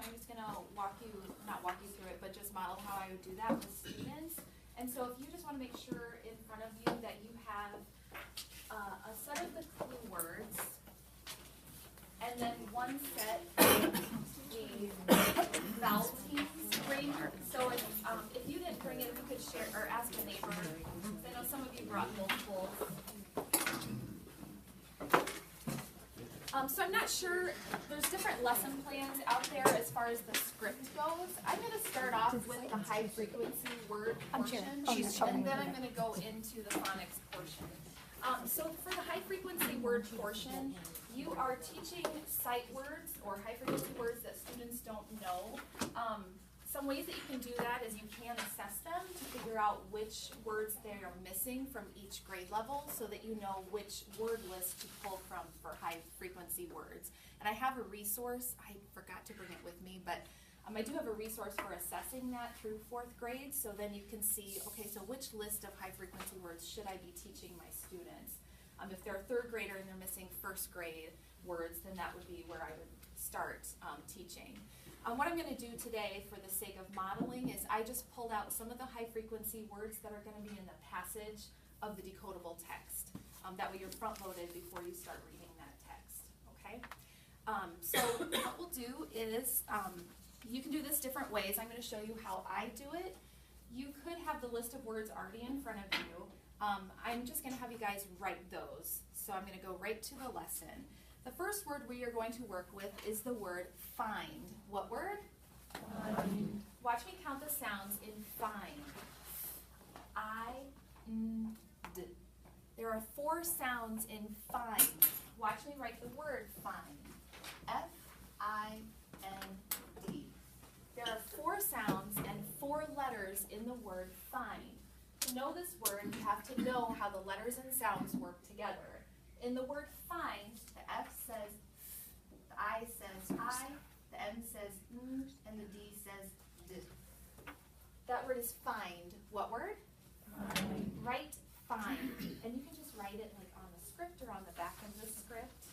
I'm just going to not walk you through it, but just model how I would do that with students. And so if you just want to make sure in front of you that you have a set of the clue words, and then one set of the vowel teams bring. So if you didn't bring it, you could share or ask a neighbor. I know some of you brought multiple. So I'm not sure, there's different lesson plans out there as far as the script goes. I'm going to start off with the high frequency word portion, and then I'm going to go into the phonics portion. So for the high frequency word portion, you are teaching sight words or high frequency words that students don't know. Some ways that you can do that is you can assess them to figure out which words they are missing from each grade level so that you know which word list to pull from for high frequency words. And I have a resource, I forgot to bring it with me, but I do have a resource for assessing that through 4th grade, so then you can see, okay, so which list of high frequency words should I be teaching my students? If they're a 3rd grader and they're missing 1st grade words, then that would be where I would start teaching. What I'm going to do today for the sake of modeling is I just pulled out some of the high frequency words that are going to be in the passage of the decodable text. That way you're front loaded before you start reading that text, okay? So what we'll do is, you can do this different ways. I'm going to show you how I do it. You could have the list of words already in front of you. I'm just going to have you guys write those. So I'm going to go right to the lesson. The first word we are going to work with is the word find. What word? Find. Watch me count the sounds in find. I-n-d. There are 4 sounds in find. Watch me write the word find. F-I-N-D. There are 4 sounds and 4 letters in the word find. To know this word, you have to know how the letters and sounds work together. In the word find, the F says F, the I says I, the N says N, and the D says D. That word is find. What word? Find. Write find. And you can just write it like on the script or on the back of the script.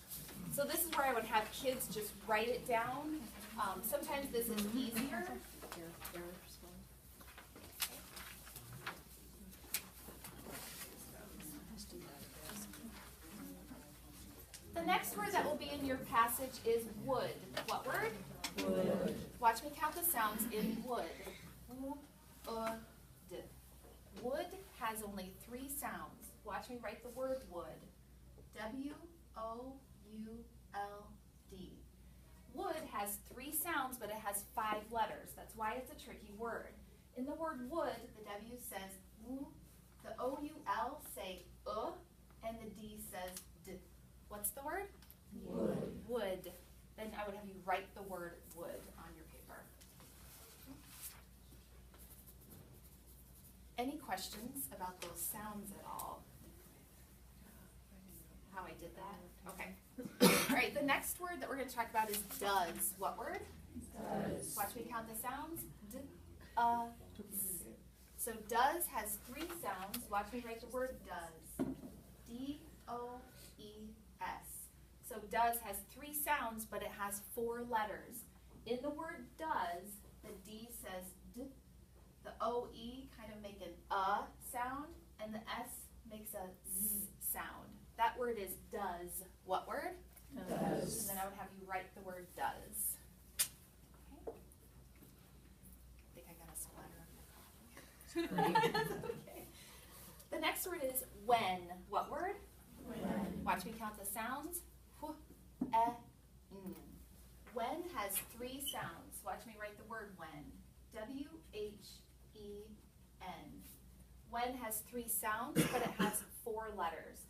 So this is where I would have kids just write it down. Sometimes this is easier. The next word that will be in your passage is wood. What word? Wood. Watch me count the sounds in wood. W-u-d. Wood has only 3 sounds. Watch me write the word wood. W-O-U-L-D. Wood has 3 sounds, but it has 5 letters. That's why it's a tricky word. In the word wood, the W says W, the O-U-L say and the D says D. What's the word? Wood. Wood. Then I would have you write the word wood on your paper. Any questions about those sounds at all? How I did that? Okay. All right, the next word that we're going to talk about is does. What word? Does. Watch me count the sounds. D, z. So does has 3 sounds. Watch me write the word does. D-O-E-S. So does has 3 sounds, but it has 4 letters. In the word does, the D says D, the O-E kind of make an sound, and the S makes a Z sound. That word is does. What word? Does. And then I would have you write the word does. Okay. I think I got a splatter. Okay. The next word is when. What word? When. Watch me count the sounds. When has 3 sounds. Watch me write the word when. W-H-E-N. When has 3 sounds, but it has 4 letters.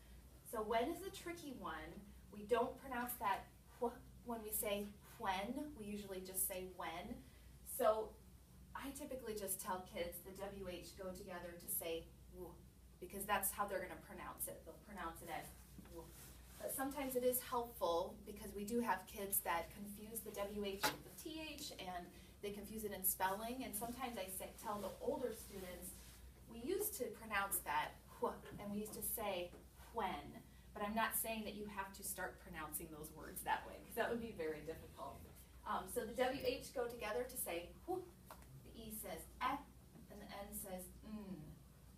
So when is a tricky one. We don't pronounce that when we say when. We usually just say when. So I typically just tell kids the WH go together to say w, because that's how they're going to pronounce it. They'll pronounce it as w. But sometimes it is helpful because we do have kids that confuse the WH with the TH and they confuse it in spelling. And sometimes I tell the older students, we used to pronounce that and we used to say when. But I'm not saying that you have to start pronouncing those words that way because that would be very difficult. So the WH go together to say wh, the E says eh, and the N says mm.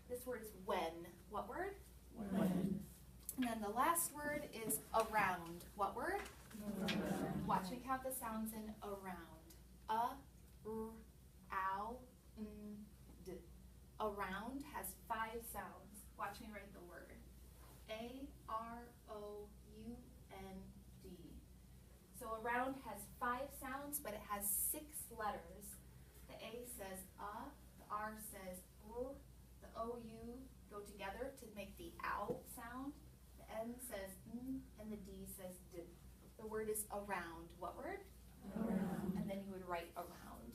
This word is when. What word? When. And then the last word is around. What word? Around. Watch me count the sounds in around. R, ow, d. Around has 5 sounds. Watch me write the word. A-R-O-U-N-D. So around has 5 sounds, but it has 6 letters. The A says the R says the O-U go together to make the ow sound. The N says and the D says d. The word is around. What word? Around. And then you would write around.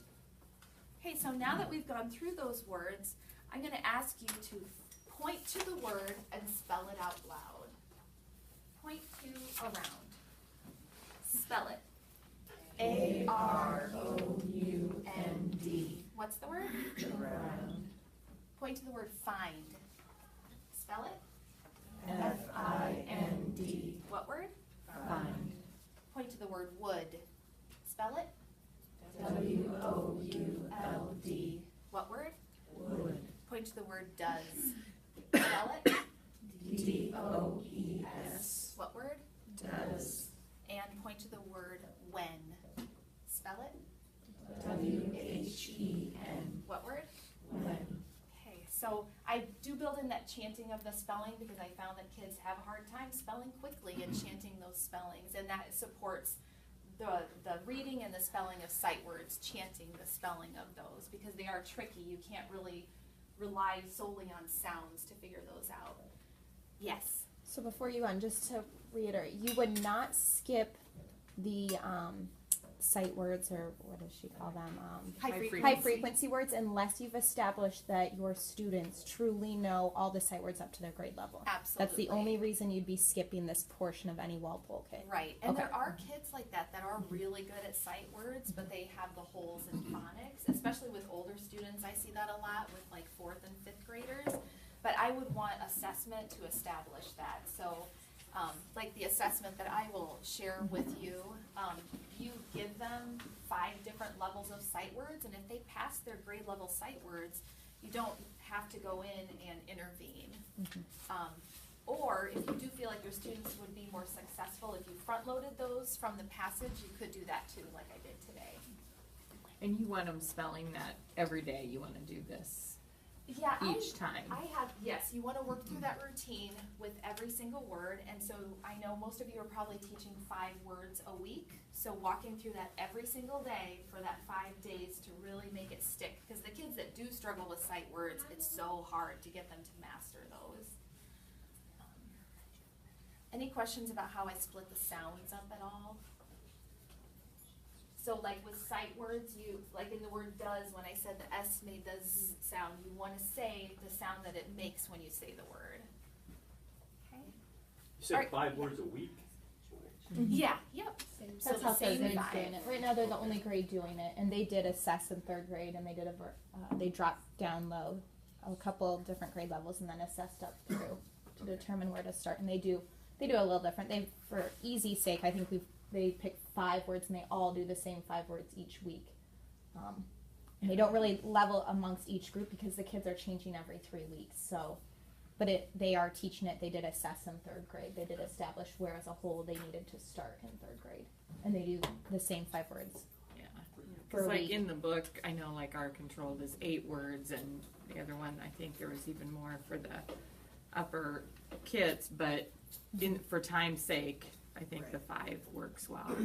Okay, so now that we've gone through those words, I'm going to ask you to point to the word and spell it out loud. Point to around. Spell it. A-R-O-U-N-D. What's the word? Around. Point to the word find. Spell it. F-I-N-D. What word? Find. Point to the word would. Spell it. W-O-U-L-D. What word? Would. Point to the word does. Spell it. D-O-E-S. What word? Does. And point to the word when. Spell it. W-H-E-N. What word? When. Okay, so I do build in that chanting of the spelling because I found that kids have a hard time spelling quickly and chanting those spellings, and that supports the reading and the spelling of sight words, chanting the spelling of those, because they are tricky. You can't really rely solely on sounds to figure those out. Yes? So before you end, just to reiterate, you would not skip the sight words, or what does she call them? High frequency words, unless you've established that your students truly know all the sight words up to their grade level. Absolutely. That's the only reason you'd be skipping this portion of any Walpole kid. Right, and Okay. there are kids like that are really good at sight words, but they have the holes in phonics, especially with older students. I see that a lot with like 4th and 5th graders, but I would want assessment to establish that. So like the assessment that I will share with you, you give them 5 different levels of sight words, and if they pass their grade level sight words, you don't have to go in and intervene. Or if you do feel like your students would be more successful if you front-loaded those from the passage, you could do that too, like I did today. And you want them spelling that every day, you want to do this Yeah, each time. Yes, you want to work through that routine with every single word, and so I know most of you are probably teaching 5 words a week, so walking through that every single day for that 5 days to really make it stick, because the kids that do struggle with sight words, it's so hard to get them to master those. Any questions about how I split the sounds up at all? So like with sight words, you, like in the word does, when I said the S made the Z sound, you want to say the sound that it makes when you say the word. Okay? You said Alright. 5 words a week? Yeah, yep. So That's the how 3rd same grade's 5. doing it. Right now, they're the only grade doing it, and they did assess in 3rd grade, and they did they dropped down low a couple of different grade levels, and then assessed up through to determine where to start. And they do a little different. They, for easy's sake, I think they pick 5 words, and they all do the same 5 words each week. And they don't really level amongst each group because the kids are changing every 3 weeks. So, but they are teaching it. They did assess in 3rd grade. They did establish where as a whole they needed to start in 3rd grade, and they do the same 5 words. Yeah, For because a like week. in the book, I know like our control is 8 words, and the other one, I think there was even more for the upper kids, but for time's sake, I think the 5 works well.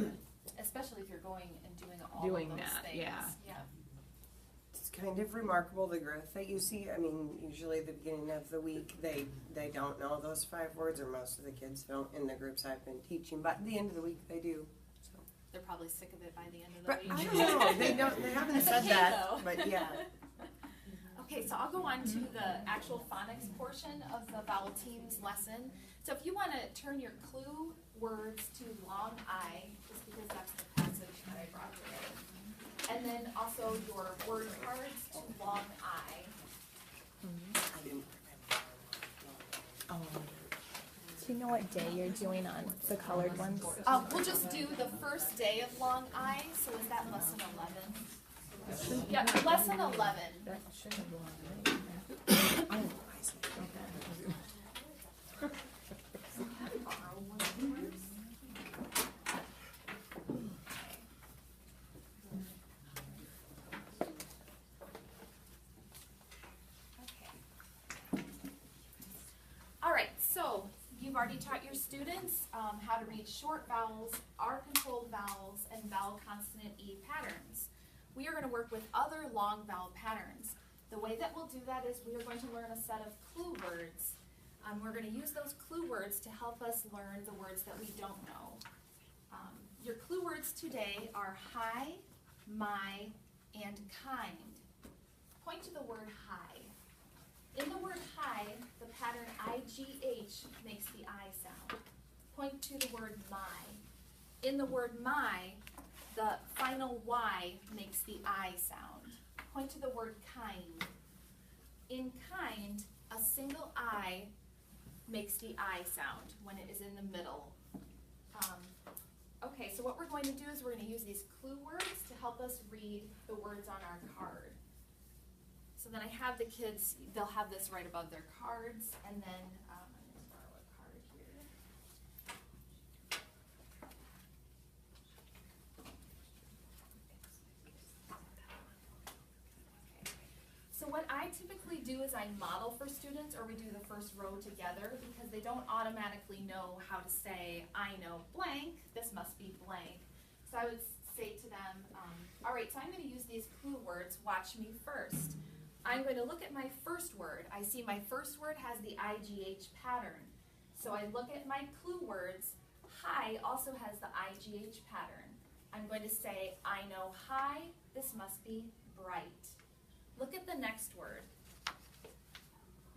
Especially if you're going and doing all Doing of those that, things. yeah. It's kind of remarkable the growth that you see. I mean, usually the beginning of the week they don't know those 5 words, or most of the kids don't in the groups I've been teaching. But at the end of the week they do. So. They're probably sick of it by the end of the But week. I don't know. They haven't It's said okay, that. though. But yeah. Okay, so I'll go on to the actual phonics portion of the vowel teams lesson. So if you want to turn your clue words to long I, just because that's the passage that I brought today. And then also your word cards to long I. I didn't. Oh, To Do you know what day you're doing on the colored ones? We'll just do the first day of long I, so is that lesson 11? Yeah, lesson 11. Alright, so you've already taught your students how to read short vowels, R-controlled vowels, and vowel consonant E patterns. We are going to work with other long vowel patterns. The way that we'll do that is we are going to learn a set of clue words. We're going to use those clue words to help us learn the words that we don't know. Your clue words today are hi, my, and kind. Point to the word hi. In the word hi, the pattern IGH makes the I sound. Point to the word my. In the word my, the final Y makes the I sound. Point to the word kind. In kind, a single I makes the I sound when it is in the middle. Okay, so what we're going to do is we're going to use these clue words to help us read the words on our card. So then I have the kids, they'll have this right above their cards, and then I'm going to borrow a card here. So what I typically do is I model for students, or we do the first row together, because they don't automatically know how to say, I know blank, this must be blank. So I would say to them, all right, so I'm going to use these clue words, watch me first. I'm going to look at my first word. I see my first word has the IGH pattern. So I look at my clue words. Hi also has the IGH pattern. I'm going to say, I know hi, this must be bright. Look at the next word.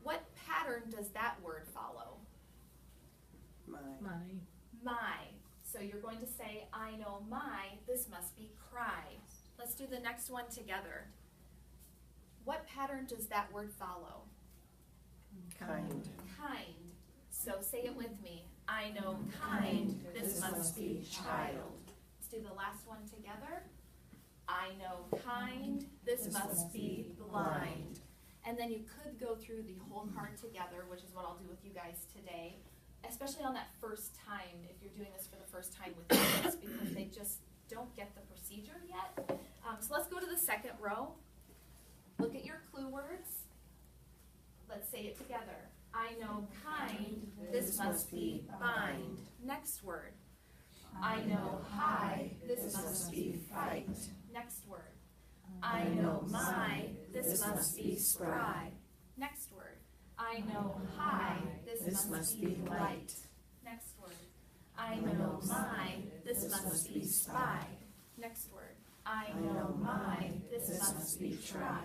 What pattern does that word follow? My. So you're going to say, I know my, this must be cry. Let's do the next one together. What pattern does that word follow? Kind. Kind. So say it with me. I know kind, this must be child. Let's do the last one together. I know kind, this must be blind. And then you could go through the whole card together, which is what I'll do with you guys today, especially on that first time, if you're doing this for the first time with kids, because they just don't get the procedure yet. So let's go to the second row. Look at your clue words. Let's say it together. I know kind, this must be bind. Next word. I know high, this must be fight. Next word. I know my, this must be spry. Next word. I know high, this must be light. Next word. I know my, this must be spy. Next word. I know my, this must be try.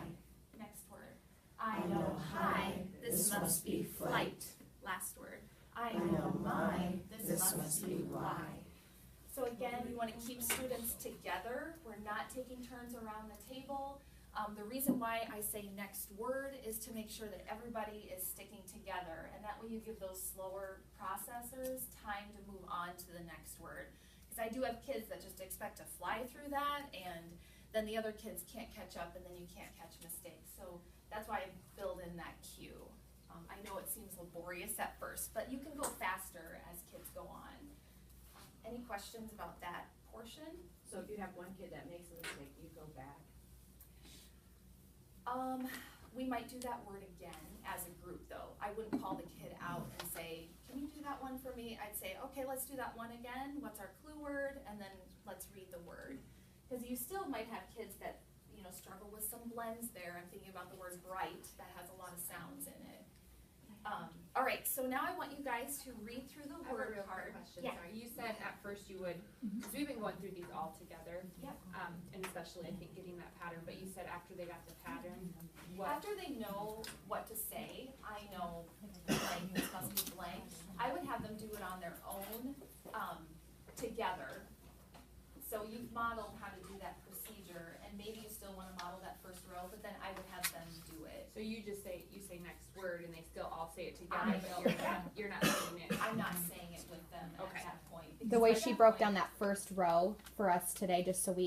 Next word. I know high, this must be flight. Last word. I know my, this must be why. So again, we want to keep students together. We're not taking turns around the table. The reason why I say next word is to make sure that everybody is sticking together, and that way you give those slower processors time to move on to the next word. Because I do have kids that just expect to fly through that, and then the other kids can't catch up, and then you can't catch mistakes. So that's why I filled in that cue. I know it seems laborious at first, but you can go faster as kids go on. Any questions about that portion? So if you have one kid that makes a mistake, you go back. We might do that word again as a group though. I wouldn't call the kid out and say, can you do that one for me? I'd say, okay, let's do that one again. What's our clue word? And then let's read the word. Because you still might have kids that, you know, struggle with some blends there. I'm thinking about the word bright. That has a lot of sounds in it. All right, so now I want you guys to read through the I have a word real card. quick question, Yeah. sorry. You said at first you would, because we've been going through these all together. Yep. And especially I think getting that pattern, but you said after they got the pattern, what? After they know what to say, I know blank, this must be blank, I would have them do it on their own, together. So you modeled how to do that procedure, and maybe you still wanna model that first row, but then I would have them do it. So you say next word and they still all say it I together, but know. you're not saying it. I'm not saying it with them Okay. at that point. The because way by she that broke point- down that first row for us today, just so we